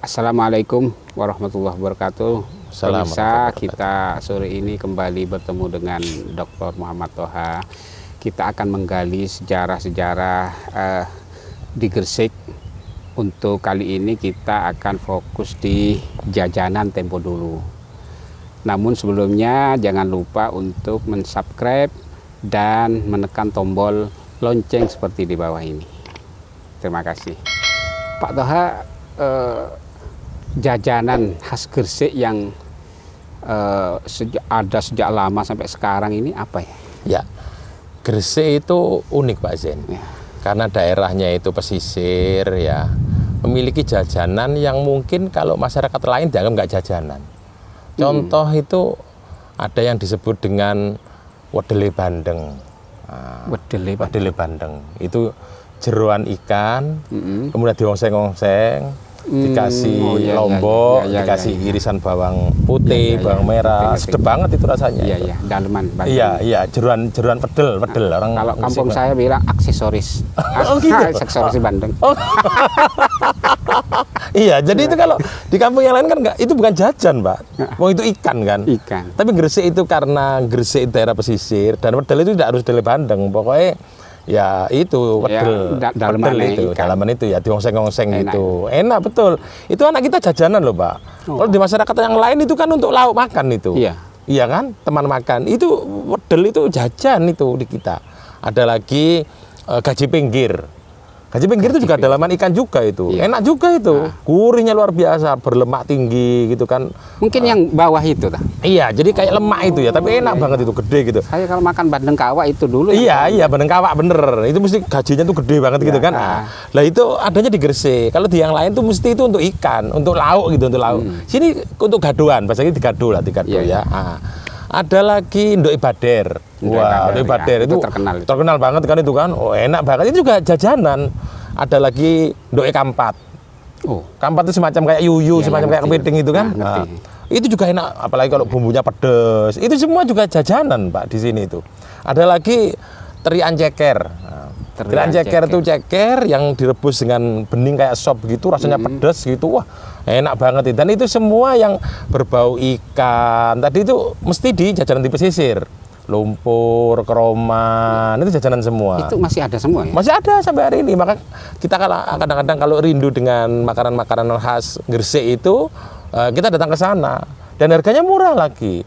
Assalamualaikum warahmatullahi wabarakatuh. Pemirsa, kita sore ini kembali bertemu dengan Dr. Muhammad Toha. Kita akan menggali sejarah-sejarah di Gresik. Untuk kali ini kita akan fokus di jajanan tempo dulu. Namun sebelumnya jangan lupa untuk mensubscribe dan menekan tombol lonceng seperti di bawah ini. Terima kasih. Pak Toha, jajanan khas Gresik yang ada sejak lama sampai sekarang ini apa ya? Ya, Gresik itu unik Pak Zen, ya. Karena daerahnya itu pesisir ya, memiliki jajanan yang mungkin kalau masyarakat lain dianggap nggak jajanan. Contoh itu ada yang disebut dengan wedele bandeng. Wedele bandeng itu jeroan ikan, kemudian diongseng-ongseng, dikasih lombok, dikasih irisan bawang putih, bawang merah, sedap banget itu rasanya. Iya, iya, daleman. Iya, jeroan pedel. Orang kalau kampung saya bilang aksesoris. Oh gitu. Aksesoris bandeng. Oh. Iya, jadi itu kalau di kampung yang lain kan enggak, itu bukan jajan, Pak. Wong itu ikan kan. Ikan. Tapi Gresik itu karena Gresik daerah pesisir dan pedel itu tidak harus wedele bandeng, pokoknya ya itu wedel, dalaman itu ya diongseng-ongseng gitu. Enak betul. Itu anak kita jajanan loh, Pak. Kalau di masyarakat yang lain itu kan untuk lauk makan itu. Iya. Iya kan? Teman makan. Itu wedel itu jajan itu di kita. Ada lagi gaji pinggir. Gaji pinggir itu juga dalaman ikan juga itu. Iya. Enak juga itu. Gurihnya luar biasa, berlemak tinggi gitu kan. Mungkin yang bawah itu tak? Iya, jadi kayak lemak itu ya, tapi enak banget itu, gede gitu. Saya kalau makan bandeng kawak itu dulu. Iya, bandeng kawak bener. Itu mesti gajinya tuh gede banget gitu kan. Lah itu adanya di Gresik. Kalau di yang lain tuh mesti itu untuk ikan, untuk lauk gitu, untuk lauk. Sini untuk gaduhan, bahasanya digado ya. Ada lagi ndok ibader. Wah, ndok ibader itu terkenal banget kan itu kan. Oh, enak banget. Itu juga jajanan. Ada lagi ndok kampat. Oh, kampat itu semacam kayak yuyu, semacam kayak kepiting itu kan. Itu juga enak, apalagi kalau bumbunya pedes. Itu semua juga jajanan, Pak, di sini itu. Ada lagi terian ceker. Terian ceker itu ceker yang direbus dengan bening kayak sop gitu, rasanya pedes gitu. Wah, enak banget itu. Dan itu semua yang berbau ikan. Tadi itu mesti di jajanan di pesisir. Lumpur, keroman, itu jajanan semua. Itu masih ada semua ya? Masih ada sampai hari ini. Maka kita kadang-kadang kalau rindu dengan makanan-makanan khas Gresik itu, kita datang ke sana. Dan harganya murah lagi.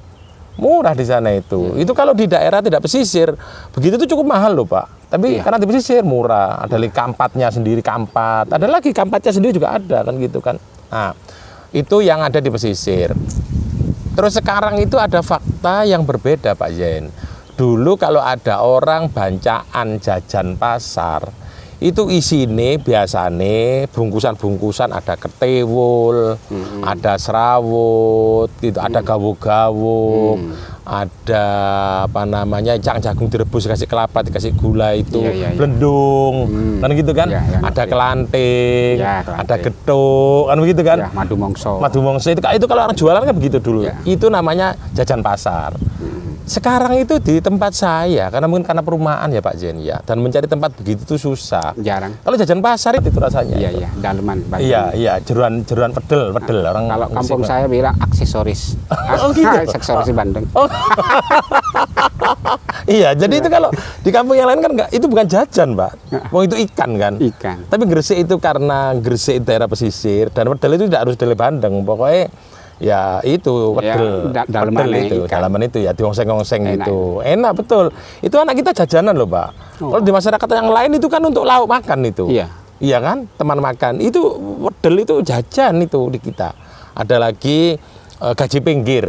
Murah di sana itu. Itu kalau di daerah tidak pesisir, begitu itu cukup mahal loh, Pak. Tapi karena di pesisir murah. Ada lagi kampatnya sendiri, kampat. Ada lagi kampatnya sendiri juga ada kan gitu kan. Nah, itu yang ada di pesisir. Terus sekarang itu ada fakta yang berbeda, Pak Yen. Dulu kalau ada orang bancaan jajan pasar, itu isine biasane bungkusan-bungkusan ada ketewul, ada serawut, gitu, ada gawuk-gawuk, ada apa namanya cang jagung direbus dikasih kelapa, dikasih gula itu, blendung, kan gitu kan? Ada kelanting, ada getuk, kan begitu kan? Madu mongso. Madu mongso itu kalau orang jualan kan begitu dulu. Itu namanya jajan pasar. Sekarang itu di tempat saya, karena mungkin karena perumahan ya Pak Jen ya, dan mencari tempat begitu tuh susah. Jarang. Kalau jajan pasar itu rasanya. Iya, daleman. Iya, jeroan pedel. Orang kalau kampung saya bilang aksesoris. Oh gitu. Aksesoris bandeng. Oh. Iya, jadi itu kalau di kampung yang lain kan enggak, itu bukan jajan, Pak. Wong itu ikan kan. Ikan. Tapi Gresik itu karena Gresik daerah pesisir dan pedel itu tidak harus wedele bandeng, pokoknya ya itu wedel, dalaman itu ya diongseng-ongseng gitu. Enak betul. Itu anak kita jajanan loh, Pak. Kalau di masyarakat yang lain itu kan untuk lauk makan itu. Iya kan? Teman makan. Itu wedel itu jajan itu di kita. Ada lagi gaji pinggir.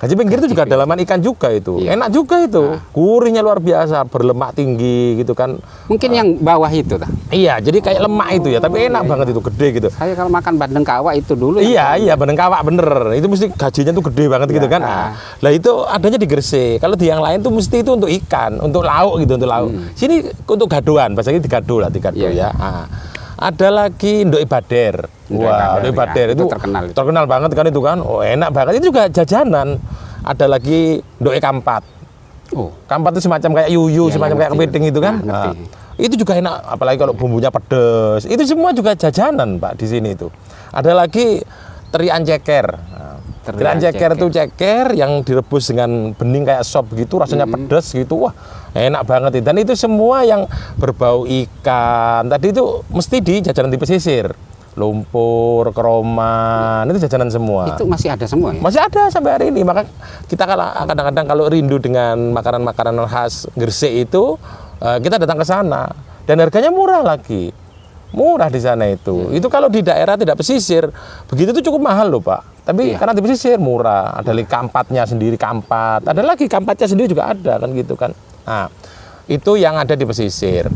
Gaji pinggir itu juga dalaman ikan juga itu. Enak juga itu. Gurihnya luar biasa, berlemak tinggi gitu kan. Mungkin yang bawah itu tak? Iya, jadi kayak lemak itu ya, tapi enak banget itu, gede gitu. Saya kalau makan bandeng kawak itu dulu. Iya, bandeng kawak bener. Itu mesti gajinya tuh gede banget gitu kan. Lah itu adanya di Gresik. Kalau di yang lain tuh mesti itu untuk ikan, untuk lauk gitu, untuk lauk. Sini untuk gaduhan, bahasanya digado ya. Ada lagi ndok ibader. Wah, ndok ibader itu terkenal banget kan itu kan. Oh, enak banget. Itu juga jajanan. Ada lagi ndok kampat. Oh, kampat itu semacam kayak yuyu, semacam kayak kepiting itu kan. Itu juga enak, apalagi kalau bumbunya pedes. Itu semua juga jajanan, Pak, di sini itu. Ada lagi terian ceker. Terian ceker itu ceker yang direbus dengan bening kayak sop gitu, rasanya pedas gitu. Wah, enak banget itu. Dan itu semua yang berbau ikan. Tadi itu mesti di jajanan di pesisir. Lumpur, keroman, itu jajanan semua. Itu masih ada semua ya? Masih ada sampai hari ini. Maka kita kadang-kadang kalau rindu dengan makanan-makanan khas Gresik itu, kita datang ke sana. Dan harganya murah lagi. Murah di sana itu. Itu kalau di daerah tidak pesisir, begitu itu cukup mahal loh Pak. Tapi karena di pesisir murah. Ada lagi kampatnya sendiri, kampat. Ada lagi kampatnya sendiri juga ada kan gitu kan. Nah, itu yang ada di pesisir.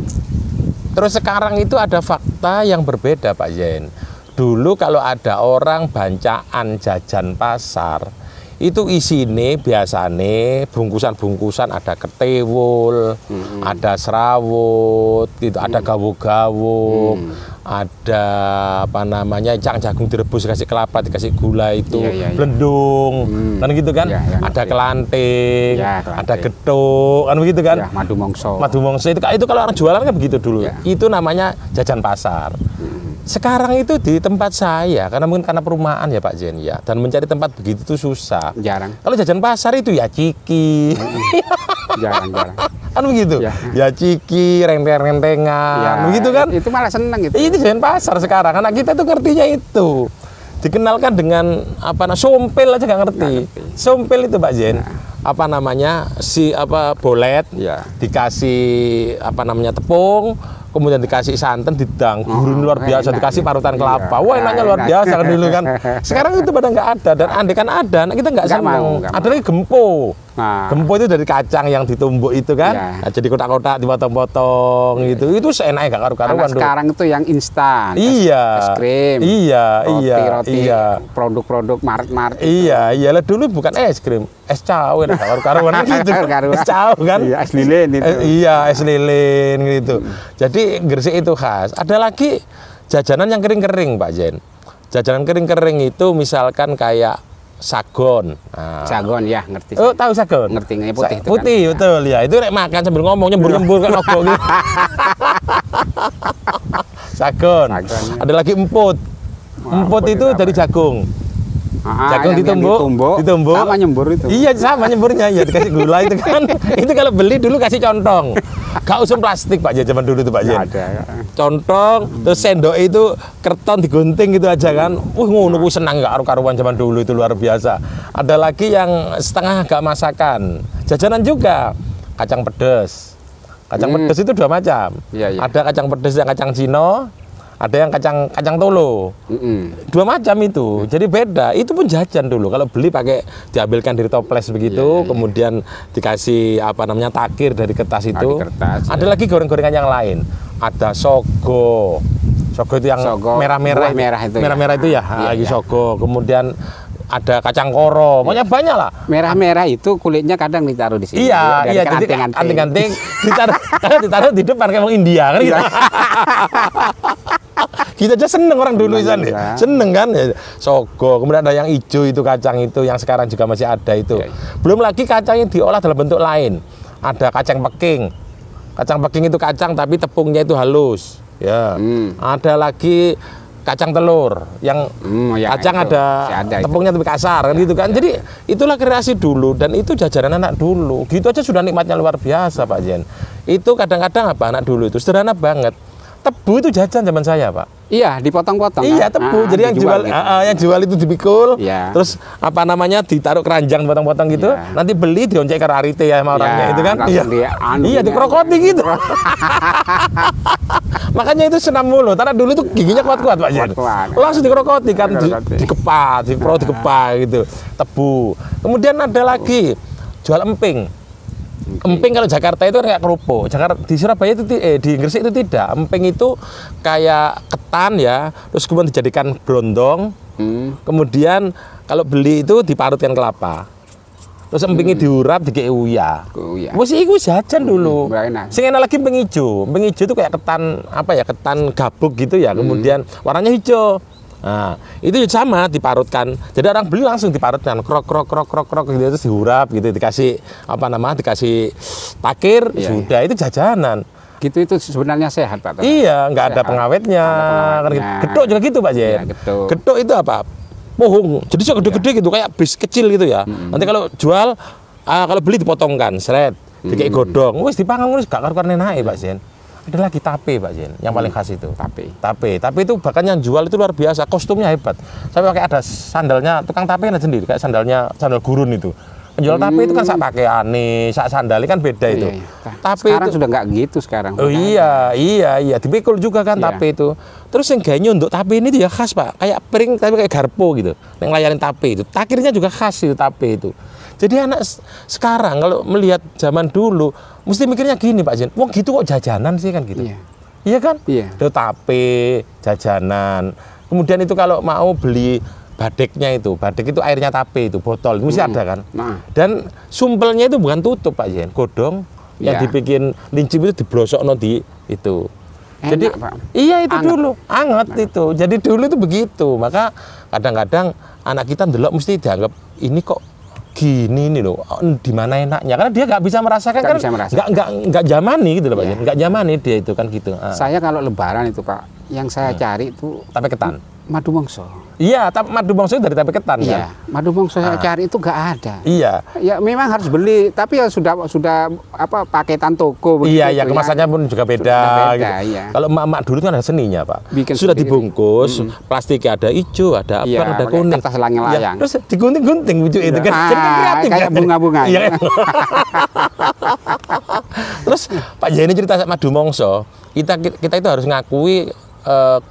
Terus sekarang itu ada fakta yang berbeda Pak Yen. Dulu kalau ada orang bancaan jajan pasar, itu isine biasane bungkusan-bungkusan ada ketewul, ada serawut, gitu, ada gawuk-gawuk, ada apa namanya cang jagung direbus dikasih kelapa, dikasih gula itu, blendung, kan gitu kan? Ada kelanting, ada geduk, kan begitu kan? Madu mongso. Madu mongso itu kalau orang jualan kan begitu dulu. Itu namanya jajan pasar. Sekarang itu di tempat saya, karena mungkin karena perumahan ya Pak Jen ya, dan mencari tempat begitu tuh susah. Jarang. Kalau jajan pasar itu ya ciki. Jarang. Kan begitu? Ya ciki, renteng-rentengan, begitu kan? Itu malah seneng itu. Itu jajan pasar sekarang. Anak kita tuh ngertinya itu. Dikenalkan dengan sompel aja nggak ngerti. Sompel itu Pak Jen. Apa namanya? Bolet, dikasih tepung, kemudian dikasih santan, didang, gurih luar biasa, dikasih parutan kelapa. Wah, enaknya luar biasa kan dulu kan. Sekarang itu pada nggak ada, dan andai kan ada, kita nggak seneng. Ada lagi gempo. Gempo itu dari kacang yang ditumbuk itu kan, jadi kotak-kotak dipotong-potong gitu. Itu seenaknya nggak karu-karuan. Sekarang itu yang instan. Iya. Es krim. Roti, produk-produk Maret. Iya. Lah dulu bukan es krim, es cawe, nggak karu-karuan gitu. Es cawe kan. Iya, es lilin itu. Iya, es lilin gitu. Jadi Gresik itu khas. Ada lagi jajanan yang kering-kering Pak Jen. Jajanan kering-kering itu misalkan kayak sagon. Sagon ya, ngerti. Oh, tahu sagon? Ngerti, putih itu putih kan? Betul ya. Itu makan sambil ngomong nyembur-nyembur kan logo gitu. Sagon. Ada lagi emput. Emput itu dari jagung. Jagung ditumbuk. Sama nyembur itu. Iya, sama nyemburnya ya, dikasih gula itu kan. Itu kalau beli dulu kasih contong. Gak usum plastik Pak Jen, zaman dulu itu Pak Jen. Contong, terus sendok itu kerton digunting gitu aja kan. Ngono ku senang gak karu-karuan zaman dulu itu luar biasa. Ada lagi yang setengah agak masakan. Jajanan juga kacang pedes. Kacang pedes itu dua macam. Ada kacang pedes yang kacang Cino, ada yang kacang tolo. Dua macam itu. Jadi beda. Itu pun jajan dulu. Kalau beli pakai diambilkan dari toples begitu, kemudian dikasih takir dari kertas itu. Ada lagi goreng-gorengan yang lain. Ada sogo. Sogo itu yang merah-merah itu. Merah-merah itu ya. Lagi sogo. Kemudian ada kacang koro. Pokoknya banyak lah. Merah-merah itu kulitnya kadang ditaruh di sini. Iya. Jadi anting-anting ditaruh di depan kayak orang India kan gitu. Kita aja seneng orang dulu ya. Seneng kan sogo. Kemudian ada yang hijau itu kacang itu yang sekarang juga masih ada itu. Belum lagi kacang yang diolah dalam bentuk lain. Ada kacang peking. Kacang peking itu kacang tapi tepungnya itu halus. Ya. Ada lagi kacang telur yang kacang ada tepungnya tapi kasar kan gitu kan. Jadi itulah kreasi dulu dan itu jajanan anak dulu. Gitu aja sudah nikmatnya luar biasa Pak Jen. Itu kadang-kadang anak dulu itu sederhana banget. Tebu itu jajan zaman saya Pak. Iya, dipotong-potong. Iya, tebu. Jadi yang jual gitu. Yang jual itu dipikul. Terus ditaruh keranjang potong-potong gitu. Nanti beli dioncek ke arite ya sama orangnya itu kan. Iya, dikrokoti gitu. Makanya itu senam mulu. Karena dulu itu giginya kuat-kuat Pak Jen. Langsung dikrokoti kan, dikepat, gitu. Tebu. Kemudian ada lagi jual emping. Emping kalau Jakarta itu kan kayak kerupuk. Di Surabaya itu di Gresik itu tidak. Emping itu kayak ketan ya, terus kemudian dijadikan brondong. Kemudian kalau beli itu diparutkan kelapa. Terus empingnya diurap dikei uya. Wes iku jajan dulu. Sing enak lagi emping ijo. Emping ijo itu kayak ketan ketan gabuk gitu ya. Kemudian warnanya hijau. Nah, itu sama diparutkan. Jadi orang beli langsung diparutkan, krok gitu, terus diurap gitu, dikasih dikasih takir, sudah itu jajanan. gitu itu sebenarnya sehat Pak. Iya, nggak ada pengawetnya. Getuk juga gitu Pak Jen. Iya, getuk. Getuk itu apa? Pohong. Jadi so gede-gede gitu, kayak bis kecil gitu ya. Nanti kalau jual, kalau beli dipotongkan, seret, dikai godong, wis dipangan wis gak karuan enak Pak Jen. Ada lagi tape Pak Jen, yang paling khas itu. Tape itu bahkan yang jual itu luar biasa, kostumnya hebat. Saya pakai ada sandalnya, tukang tape ada sendiri, kayak sandal gurun itu. Penjual tape itu kan sak pakaiane, sak sandali kan beda itu. Iya. Tape sekarang itu sudah nggak gitu sekarang. Oh iya, dipikul juga kan tape itu. Terus yang gayanya untuk tape ini dia khas Pak, kayak piring tapi kayak garpo gitu. Yang layanin tape itu, takirnya juga khas itu tape itu. Jadi anak sekarang kalau melihat zaman dulu, mesti mikirnya gini Pak Jen, wong gitu kok jajanan sih kan gitu. Iya kan? Iya. Itu tape, jajanan. Kemudian itu kalau mau beli badeknya itu, badek itu airnya tape itu, botol, itu mesti ada kan. Dan sumpelnya itu bukan tutup Pak Jen, godong yang dibikin lincip itu diblosokno di itu. Jadi Pak. Iya itu anget. dulu, anget itu. Jadi dulu itu begitu. Maka kadang-kadang anak kita ndelok mesti dianggap ini kok gini nih loh, di mana enaknya? Karena dia nggak bisa merasakan kan, nggak zamani gitu loh Pak Jen, nggak zamani dia itu kan gitu. Saya kalau Lebaran itu Pak, yang saya cari itu tape ketan. Madu mongso. Iya, madu mongso dari tape ketan iya, kan. Madu mongso saya cari itu nggak ada. Iya. Ya memang harus beli, tapi ya sudah apa paketan toko. Iya, ya kemasannya pun juga beda. Gitu. Iya. Kalau emak-emak dulu kan ada seninya Pak. Bikin sudah dibungkus, plastiknya ada hijau, ada apa, ada kuning. Kertas layang-layang. Terus digunting-gunting bujuk itu kan. Jadi kan kreatif kayak bunga-bunga. Iya. Terus Pak Jani cerita madu mongso, kita itu harus ngakui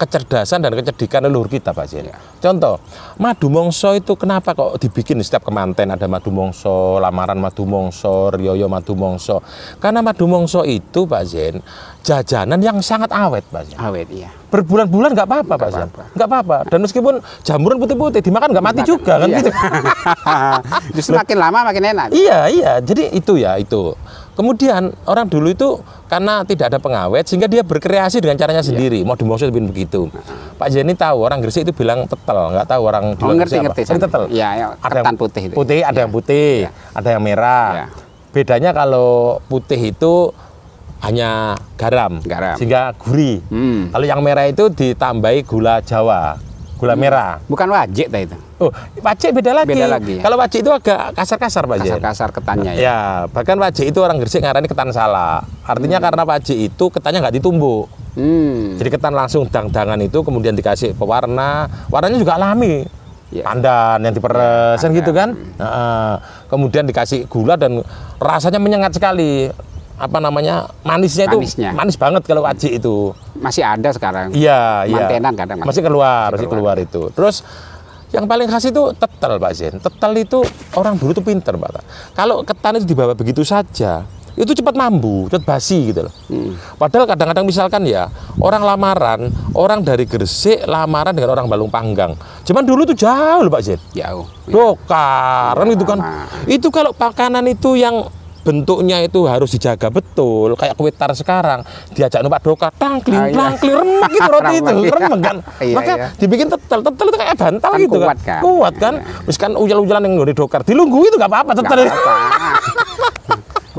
kecerdasan dan kecerdikan leluhur kita Pak Jen. Contoh, madu mongso itu kenapa kok dibikin di setiap kemanten ada madu mongso, lamaran madu mongso, riyoyo madu mongso. Karena madu mongso itu Pak Jen, jajanan yang sangat awet Pak Jen. Awet iya. Berbulan-bulan nggak apa-apa Pak Jen. Nggak apa-apa. Dan meskipun jamuran putih-putih dimakan nggak mati juga kan gitu. Justru makin lama makin enak. Iya. Jadi itu ya itu. Kemudian orang dulu itu karena tidak ada pengawet sehingga dia berkreasi dengan caranya sendiri. Mau dimongso begitu. Pak Jeni tahu orang Gresik itu bilang tetel, nggak tahu orang dulu ngerti. Tetel. Iya, ketan putih itu. Putih ada yang putih, ada yang merah. Bedanya kalau putih itu hanya garam. Sehingga gurih. Kalau yang merah itu ditambahi gula Jawa, gula merah. Bukan wajik dah itu. Oh, wajik beda lagi. Ya? Kalau wajik itu agak kasar-kasar Pak Jen. Kasar-kasar ketannya ya. Ya, bahkan wajik itu orang Gresik ngarani ketan salah. Artinya karena wajik itu ketannya nggak ditumbuk. Jadi ketan langsung dang-dangan itu kemudian dikasih pewarna. Warnanya juga alami. Pandan yang diperes gitu kan. Kemudian dikasih gula dan rasanya menyengat sekali. Apa namanya? Manisnya itu manis banget kalau wajik itu. Masih ada sekarang. Iya. Mantenan kadang masih keluar itu. Terus yang paling khas itu tetel Pak Jen. Tetel itu orang dulu tuh pinter Pak. Kalau ketan itu dibawa begitu saja, itu cepat mambu, cepat basi gitu loh. Padahal kadang-kadang misalkan ya, orang dari Gresik lamaran dengan orang Balung Panggang. Cuman dulu tuh jauh loh Pak Jen. Jauh. Dokar kan itu kan. Itu kalau makanan itu yang bentuknya itu harus dijaga betul, kayak kue tar sekarang diajak numpak dokar, tangkling, remek gitu roti itu, remek kan. Maka dibikin tetel itu kayak bantal kan gitu kan. Kuat kan. Terus kan ujal-ujalan yang di dokar, dilunggu itu nggak apa-apa tetel.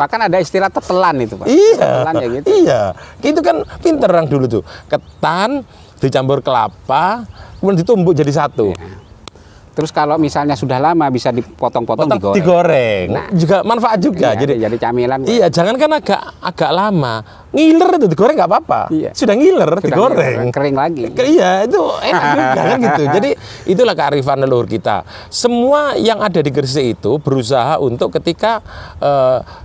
Bahkan ada istilah tetelan itu Pak. Iya. Tetelan ya gitu. Iya. Itu kan pinter orang dulu tuh. Ketan dicampur kelapa, kemudian ditumbuk jadi satu. Terus kalau misalnya sudah lama bisa dipotong-potong digoreng. Nah, juga manfaat juga. Jadi camilan. Iya, jangankan agak lama, ngiler itu digoreng nggak apa-apa. Iya. Sudah ngiler, digoreng. Kering lagi. Iya, itu enak juga kan gitu. Jadi itulah kearifan leluhur kita. Semua yang ada di Gresik itu berusaha untuk ketika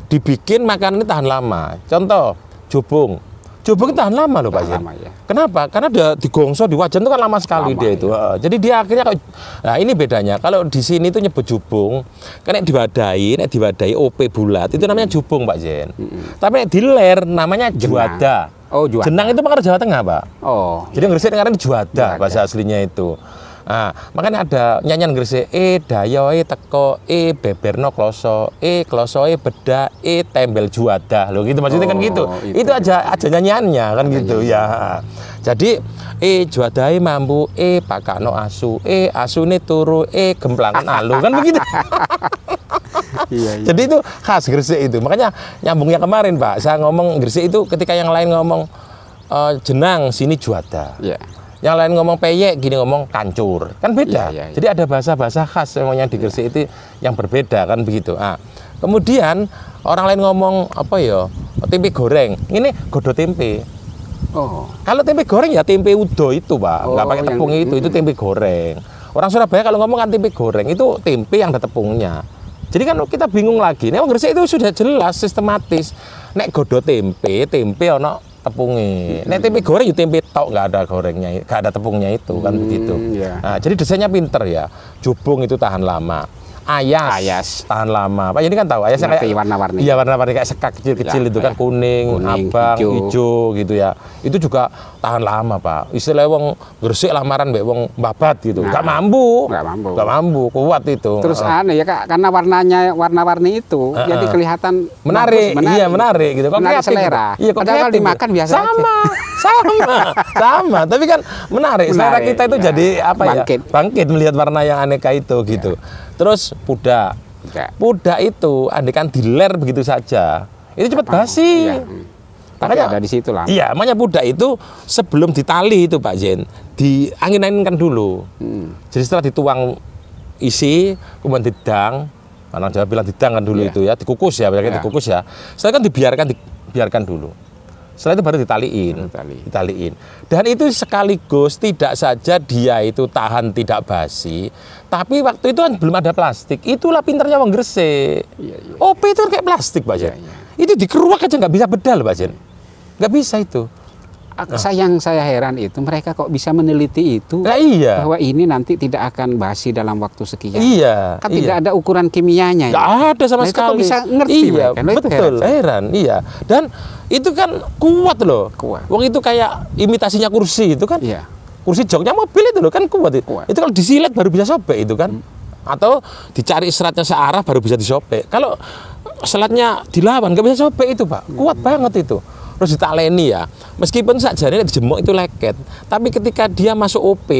dibikin makanan ini tahan lama. Contoh, jobong. Jobong tahan lama loh Pak Jen. Kenapa? Karena dia digongso di wajan itu kan lama sekali dia itu. Jadi dia akhirnya nah ini bedanya. Kalau di sini itu nyebut jubung, kan diwadahi OP bulat itu namanya jubung Pak Jen. Tapi diler namanya juada. Oh, juada. Jenang itu makanya Jawa Tengah, Pak. Oh. Jadi Gresik ngaran juada bahasa aslinya itu. Nah, makanya ada nyanyian Gresik, dayoe teko, beberno kloso, klosoe beda, tembel juada. Loh gitu maksudnya kan gitu. Itu aja nyanyiannya kan gitu ya. Jadi juadae mampu, pakano asu, asune turu, gemplangan alu kan begitu. Iya. Jadi itu khas Gresik itu. Makanya nyambungnya kemarin Pak, saya ngomong Gresik itu ketika yang lain ngomong jenang, sini juada. Iya. Yang lain ngomong peyek, gini ngomong kancur. Kan beda. Iya. Jadi ada bahasa-bahasa khas yang di Gresik itu yang berbeda kan begitu. Kemudian orang lain ngomong apa ya? Tempe goreng. Ini godo tempe. Oh. Kalau tempe goreng ya tempe udo itu, Pak. Nggak pakai tepung itu tempe goreng. Orang Surabaya kalau ngomong kan tempe goreng, itu tempe yang ada tepungnya. Jadi kan kita bingung lagi. Nek Gresik itu sudah jelas sistematis. Nek godo tempe ono tepungnya. Nek tempe goreng ya tempe tok, nggak ada gorengnya, nggak ada tepungnya itu kan begitu. Iya. Nah, jadi desainnya pinter ya. Jubung itu tahan lama. Ayas tahan lama. Pak ini kan tahu ayasnya kayak warna-warni. Iya, warna-warni kayak sekak kecil-kecil itu kan kuning, abang, hijau gitu ya. Itu juga tahan lama, Pak. Istilah wong Gresik lamaran mbek wong babat gitu. Enggak mampu. Kuat itu. Terus aneh ya Kak, karena warna-warni itu jadi kelihatan menarik. Iya, menarik gitu. Kok menarik selera. Iya, kok padahal dimakan biasa sama. Tapi kan menarik. Selera kita itu jadi apa ya? Bangkit melihat warna yang aneka itu gitu. Terus pudak itu andekan diler begitu saja itu cepat basi. Makanya ada di situ lah. Iya, makanya pudak itu sebelum ditali itu Pak Jen diangin-anginkan dulu. Jadi setelah dituang isi kemudian didang, orang Jawa bilang didang kan dulu itu ya, dikukus ya, dikukus ya. Setelah kan dibiarkan dulu. Setelah itu baru ditaliin. Dan itu sekaligus tidak saja dia itu tahan tidak basi, tapi waktu itu kan belum ada plastik. Itulah pinternya wong Gresik. OP itu kan kayak plastik, Pak Jen. Itu dikeruak aja nggak bisa bedal, Pak Jen. Nggak bisa itu. Yang saya heran itu mereka kok bisa meneliti itu bahwa ini nanti tidak akan basi dalam waktu sekian. Iya. Kan tidak ada ukuran kimianya. Nggak ada sama sekali. Kok bisa ngerti mereka. Betul. Heran. Iya. Dan itu kan kuat loh. Wong itu kayak imitasinya kursi itu kan. Iya. Kursi joknya mobil itu loh kan kuat. Itu kalau disilet baru bisa sobek itu kan. Atau dicari seratnya searah baru bisa disobek. Kalau selatnya dilawan nggak bisa sobek itu Pak. Kuat banget itu. Terus ditaleni ya, meskipun sakjane dijemuk itu leket, tapi ketika dia masuk OP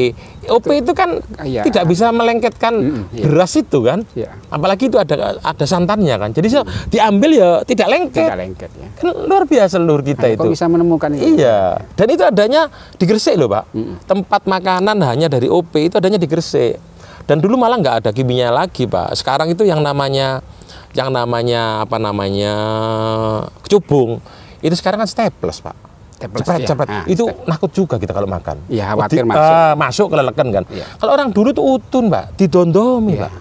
itu kan tidak bisa melengketkan beras itu kan, apalagi itu ada santannya kan, jadi diambil ya tidak lengket ya. Kan luar biasa leluhur kita itu. Kok bisa menemukan itu? Iya, dan itu adanya di Gresik loh Pak, tempat makanan hanya dari OP itu adanya di Gresik, dan dulu malah nggak ada kimia lagi Pak, sekarang itu yang namanya kecubung. Itu sekarang kan staples Pak. Cepet. Itu nakut juga kita kalau makan. Iya, khawatir masuk keleleken kan. Kalau orang dulu tuh utun Pak, didondomi Pak.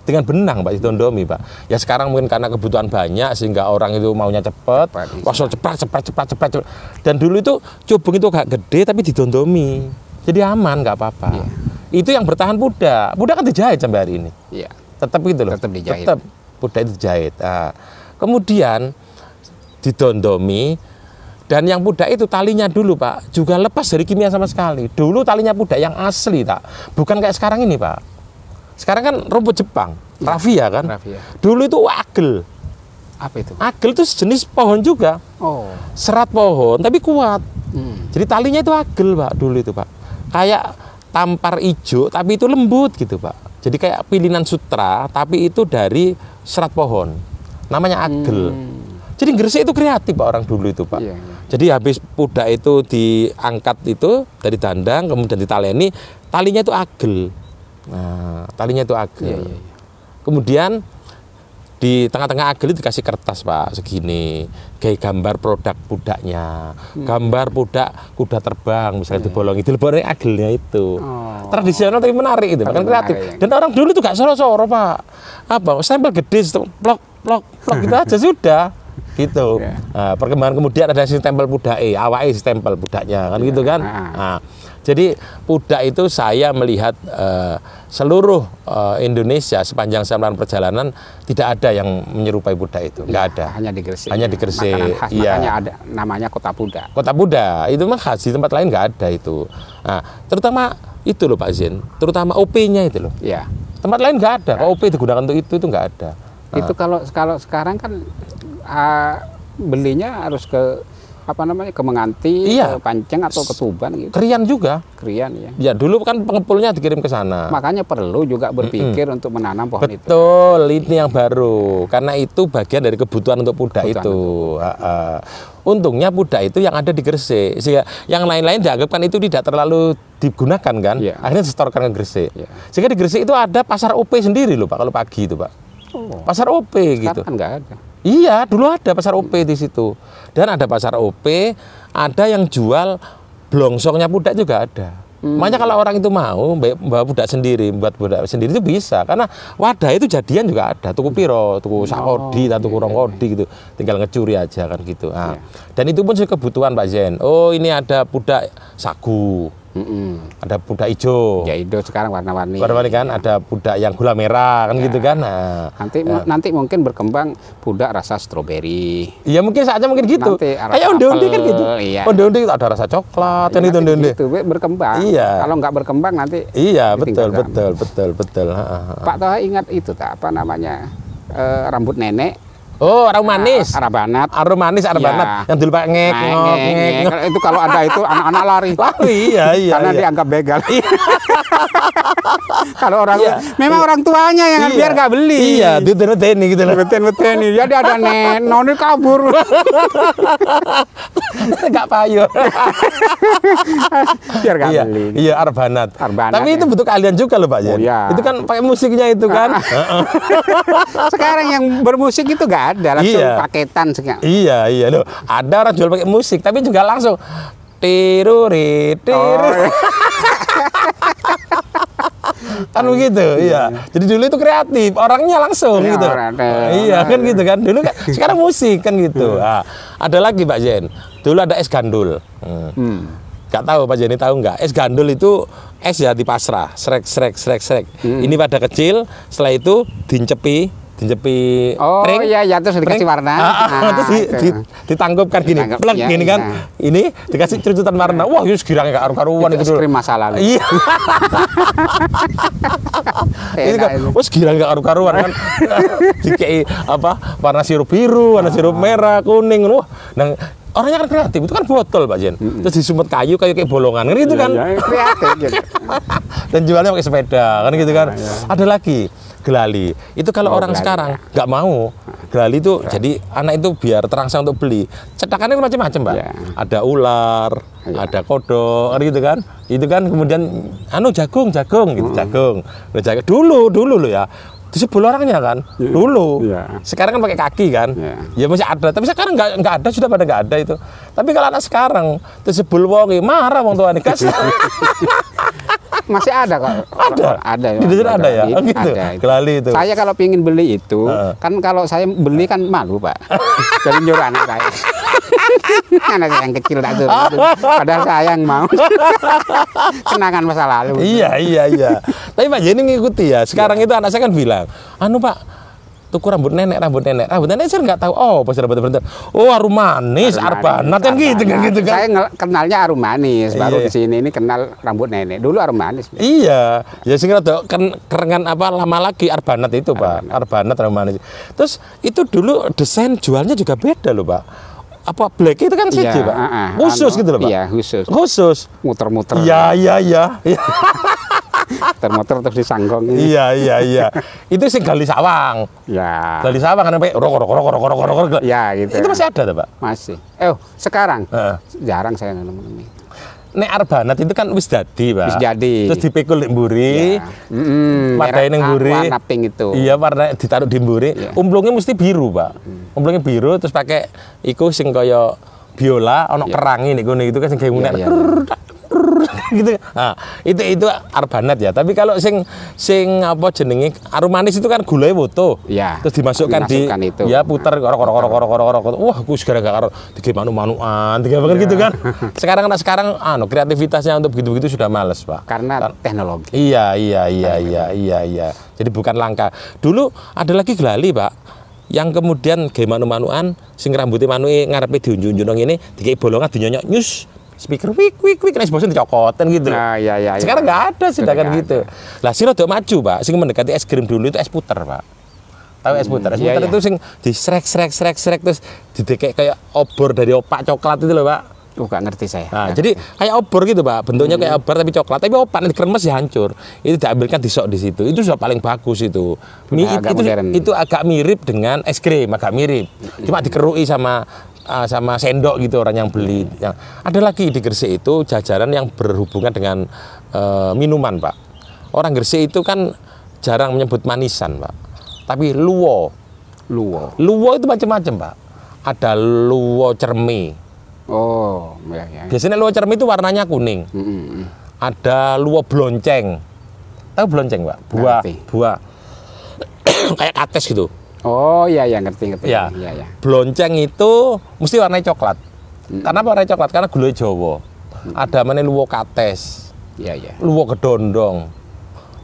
Dengan benang Pak, didondomi Pak. Ya sekarang mungkin karena kebutuhan banyak sehingga orang itu maunya cepet. Cepat. Dan dulu itu cubung itu agak gede tapi didondomi. Jadi aman, nggak apa-apa. Itu yang bertahan pudak. Pudak kan dijahit sampai hari ini. Iya. Tetap gitu loh. Tetap dijahit. Tetap pudak itu dijahit. Nah, kemudian didondomi, dan yang pudak itu talinya dulu Pak juga lepas dari kimia sama sekali. Dulu talinya pudak yang asli Pak, bukan kayak sekarang ini Pak. Sekarang kan rumput Jepang, raffia kan. Dulu itu agel. Apa itu? Agel itu sejenis pohon juga. Serat pohon tapi kuat. Jadi talinya itu agel Pak dulu itu Pak. Kayak tampar ijo tapi itu lembut gitu Pak. Jadi kayak pilinan sutra tapi itu dari serat pohon. Namanya agel. Jadi Gresik itu kreatif Pak orang dulu itu Pak. Jadi habis pudak itu diangkat itu dari dandang kemudian ditaleni, talinya itu agel. Nah, talinya itu agel. Kemudian di tengah-tengah agel itu dikasih kertas Pak segini, kayak gambar produk pudaknya, gambar pudak kuda terbang misalnya dibolongi, dibolongi agelnya itu. Tradisional tapi menarik itu, kan kreatif. Dan orang dulu itu gak soro-soro Pak. Apa? Stempel gede, plok gitu aja sudah. Gitu. Nah, perkembangan kemudian ada stempel pudak awake stempel pudaknya kan gitu kan. Nah, jadi pudak itu saya melihat seluruh Indonesia sepanjang saya perjalanan tidak ada yang menyerupai pudak itu, nggak ada. Hanya di Gresik. Hanya di Gresik. Makanya ada namanya Kota Pudak. Kota Pudak itu mah khas, di tempat lain nggak ada itu. Nah, terutama itu loh Pak Zen, terutama OP-nya itu loh. Iya. Tempat lain nggak ada. Kalau OP digunakan untuk itu nggak ada. Itu kalau sekarang kan belinya harus ke apa namanya, Kemenganti, Iya. ke Panceng atau ke Tuban gitu. Krian juga. Krian ya. Ya dulu kan pengepulnya dikirim ke sana. Makanya perlu juga berpikir untuk menanam pohon itu. Betul, ini yang baru. Karena itu bagian dari kebutuhan untuk pudak Kebutuhan itu. Untungnya pudak itu yang ada di Gresik. Sehingga yang lain-lain dianggapkan itu tidak terlalu digunakan kan. Iya. Akhirnya disetorkan ke Gresik. Iya. Sehingga di Gresik itu ada pasar OP sendiri loh Pak, kalau pagi itu Pak. Oh, Pasar OP gitu. sekarang kan nggak ada. Iya, dulu ada pasar OP di situ. Dan ada pasar OP, ada yang jual blongsongnya pudak juga ada. Makanya kalau orang itu mau bawa pudak sendiri, buat pudak sendiri itu bisa. Karena wadah itu jadian juga ada. Tuku piro, tuku sakodi, tuku rongkodi gitu. Tinggal ngecuri aja kan gitu. Nah, dan itu pun kebutuhan Pak Zen. Oh ini ada pudak sagu. Ada pudak hijau. Ya itu sekarang warna-warni. Warna-warni kan, ada pudak yang gula merah kan gitu kan. Nah, Nanti mungkin berkembang pudak rasa stroberi. iya mungkin saatnya mungkin gitu. Nanti Kayak onde-onde kan gitu. iya. Onde-onde itu ada rasa coklat kan itu onde-onde. Itu berkembang. Iya. Kalau nggak berkembang nanti. Iya, betul, ditinggalkan. betul. Pak Toha ingat itu tak apa namanya, rambut nenek. Oh, aroma manis. Arabanat. Aroma manis, Iya. banat. Yang dulu Pak ngek. Itu kalau ada itu anak-anak lari. Iya. Karena Iya. dianggap begal. Kalau orang memang orang tuanya yang biar nggak beli. Iya, duten-teni gitu loh. Beten-beten ini. Jadi ada nenek kabur. Enggak payu. Biar nggak Iya, beli. iya arbanat. Arbanat, Tapi itu ya. butuh keahlian juga loh Pak Jen. Oh, iya. Itu kan pakai musiknya itu kan. Sekarang yang bermusik itu nggak ada, langsung Iya. paketan sekarang. Iya loh. Ada orang jual pakai musik tapi juga langsung tiruri. Kan begitu, iya. Jadi dulu itu kreatif, orangnya langsung Iya, gitu. Iya kan gitu kan. Dulu kan sekarang musik kan gitu. Nah, ada lagi Pak Jen. Dulu ada es gandul. Gak tahu Pak Jenny tahu nggak? Es gandul itu es ya di pasrah, srek. Ini pada kecil, setelah itu dincepi Oh pring, iya, terus dikasih warna. terus ditangkupkan gini, Ditangkap, plek ya, gini kan. iya. Ini dikasih cerututan warna. Wah, itu sekiranya gak karu-karuan Itu es itu dulu. krim masa lalu. Iya. Itu kan, wah sekiranya gak karu-karuan kan. Dikei apa? Warna sirup biru, warna sirup merah, kuning. Wah, nah orangnya kan kreatif, itu kan botol Pak Jen. Terus disumut kayu kayak bolongan kan gitu kan. Ya, kreatif gitu. Dan jualnya pakai sepeda kan gitu kan. Ada lagi gelali. Itu kalau orang gelali, sekarang nggak mau. Gelali itu jadi anak itu biar terangsang untuk beli. Cetakannya macam-macam, Pak. Ya. Ada ular, ada kodok, kan gitu kan. Itu kan kemudian jagung gitu, jagung. Nah, dulu loh ya. Disebul orangnya kan dulu. Iya. Sekarang kan pakai kaki kan. Ya masih ada, tapi sekarang nggak ada, sudah pada nggak ada itu. Tapi kalau anak sekarang disebul wong marah wong tuane kas. Masih ada kok. Ada. Ya. Di sini ada ya. Oh, gitu. Ada. Gelali itu. Saya kalau pingin beli itu, kan kalau saya beli kan malu Pak. Jadi nyuruh anak saya. Anak saya yang kecil tak suruh. Padahal saya yang mau. Kenangan masa lalu. Iya. Tapi Pak Jenny ngikuti ya. Sekarang itu anak saya kan bilang, Pak, tuku rambut nenek saya nggak tahu. Oh, pas rambut bener. Oh, harum manis, arbanat kan gitu kan. Saya kenalnya harum manis, baru di sini ini kenal rambut nenek. Dulu harum manis. Iya, ya sing rada kerengan apa lama lagi arbanat itu, Pak. Arbanat harum manis. Terus itu dulu desain jualnya juga beda loh, Pak. Apa black itu kan siji, Pak. Khusus gitu loh, Pak. Iya, khusus. Muter-muter. Iya. Muter-muter terus disanggong. Iya. Itu sing gali sawang. Ya. Gali sawang kan sampai rok. Ya, gitu. Itu masih ada tuh, Pak? Masih. Sekarang jarang saya nemu. Nek arbanat itu kan wis dadi, Pak. Wis jadi. Terus dipikul di mburi. Wadahnya ning mburi. Warna pink itu. Iya, warna ditaruh di mburi. Umplungnya mesti biru, Pak. Umplungnya biru terus pakai iku sing kaya biola ana kerangi niku itu kan sing gawe ngunek. Gitu. Nah, itu arbanat ya. Tapi kalau sing apa jenenge harum manis itu kan gulanya foto. Ya. Terus dimasukkan di itu. Ya putar korok. Wah, aku sekarang gak karo dige manu-manuan, dige banget gitu kan. Sekarang kreativitasnya untuk begitu-begitu sudah males, Pak. Karena teknologi. Iya. Jadi bukan langka. Dulu ada lagi gelali, Pak. Yang kemudian ge manu-manuan sing rambutnya manuke ngarepe diunjun-unjun ngene, dikei bolongan dinyonyok nyus. Speaker wik nek bosan dicokoten gitu. Nah, iya. Sekarang nggak ada sudah kan gitu. Lah sing rada maju, Pak. Sing mendekati es krim dulu itu es puter, Pak. Tahu es puter? Es Iya, puter iya. itu sing disrek terus didekek kayak obor dari opak coklat itu loh, Pak. Gak ngerti saya. Nah, jadi kayak obor gitu, Pak. Bentuknya kayak obor tapi coklat, tapi opak nanti kremes ya hancur. Itu diambilkan disok di situ. Itu sudah paling bagus itu. Mie agak modern. itu agak mirip dengan es krim, agak mirip. Cuma dikerui sama sendok gitu orang yang beli. Yang ada lagi di Gresik itu jajanan yang berhubungan dengan minuman, Pak. Orang Gresik itu kan jarang menyebut manisan, Pak. Tapi luwo. Luwo itu macam-macam, Pak. Ada luwo cermi. Oh, ya. Biasanya luwo cermi itu warnanya kuning. Ada luwo blonceng. Tahu blonceng, Pak? Buah. Kayak kates gitu. Oh, iya, ngerti. Ya. Iya. Blonceng itu mesti warnanya coklat. Karena apa warnanya coklat? Karena gula Jawa. Ada mana luwo kates. Iya. Luwo gedondong.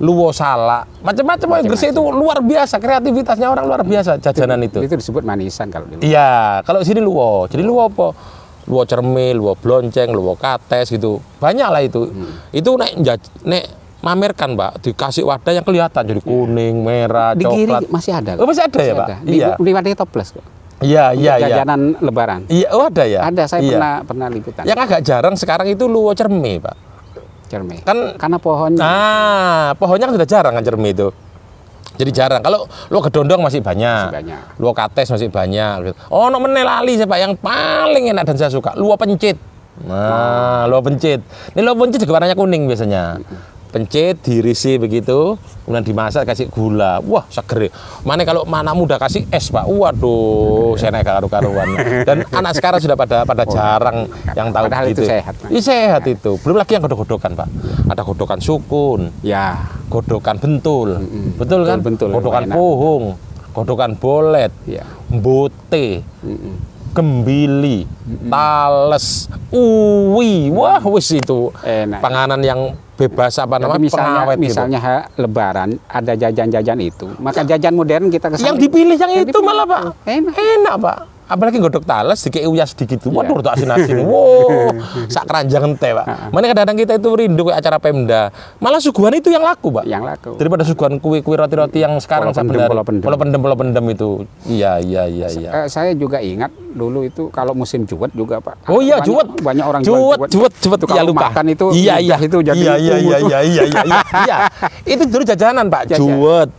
Luwo salak. Macam-macam. Gresik itu luar biasa. Kreativitasnya orang luar biasa jajanan itu. Itu disebut manisan kalau di luar. Iya, kalau sini luwo. Jadi luwo apa? Luwo cermi, luwo blonceng, luwo kates gitu. Banyak lah itu. Itu nek mamerkan, Pak, dikasih wadah yang kelihatan jadi kuning, merah, Di coklat. kiri masih ada. Oh, masih ada ya, Pak? Iya. Di wadahnya toples kok. Iya. Jajanan lebaran. Iya, oh ada ya? Ada, saya Iya. pernah liputan. Yang agak jarang sekarang itu luwo cermi, Pak. Cermi. Kan Karena pohonnya. pohonnya kan sudah jarang kan cermi itu. Jadi jarang. Kalau luwo gedondong masih banyak. Luwo kates masih banyak. Oh, meneh lali saya, Pak, yang paling enak dan saya suka. Luwo pencit. Nah, luwo pencit. Ini luwo pencit juga warnanya kuning biasanya. Pencit, diirisi begitu, kemudian dimasak, kasih gula. Wah, seger. Mana kalau anak muda kasih es, Pak. Waduh, saya naik karu-karuan. Dan anak sekarang sudah pada jarang yang tahu Padahal begitu. itu sehat. Ini sehat itu. Belum lagi yang godok-godokan, Pak. Ada godokan sukun, Ya. godokan bentul. Betul kan? Bentul. Godokan Enak. pohong, godokan bolet, Iya. mbote, kembili, tales, uwi. Wah, wis itu Enak. panganan yang bebas apa Jadi namanya, pengawet gitu. misalnya Lebaran ada jajan-jajan itu, maka jajan modern kita kesana. Yang dipilih yang itu malah, Pak. Enak. Pak. Apalagi godok tales dikei uyas sedikit. Iya. Waduh, tak asin-asin. Wow, sak keranjang ente, Pak. Mana kadang-kadang kita itu rindu kayak acara Pemda. Malah suguhan itu yang laku, Pak. Yang laku. Daripada suguhan kue roti-roti yang sekarang Polo pendem. Polo pendem itu. Iya. Saya juga ingat dulu itu kalau musim juwet juga, Pak. Oh iya, juwet. Banyak orang juwet. Itu Ya kalau lupa. makan itu Iya. itu jadi Iya. Itu dulu jajanan, Pak. Jajan. Juwet.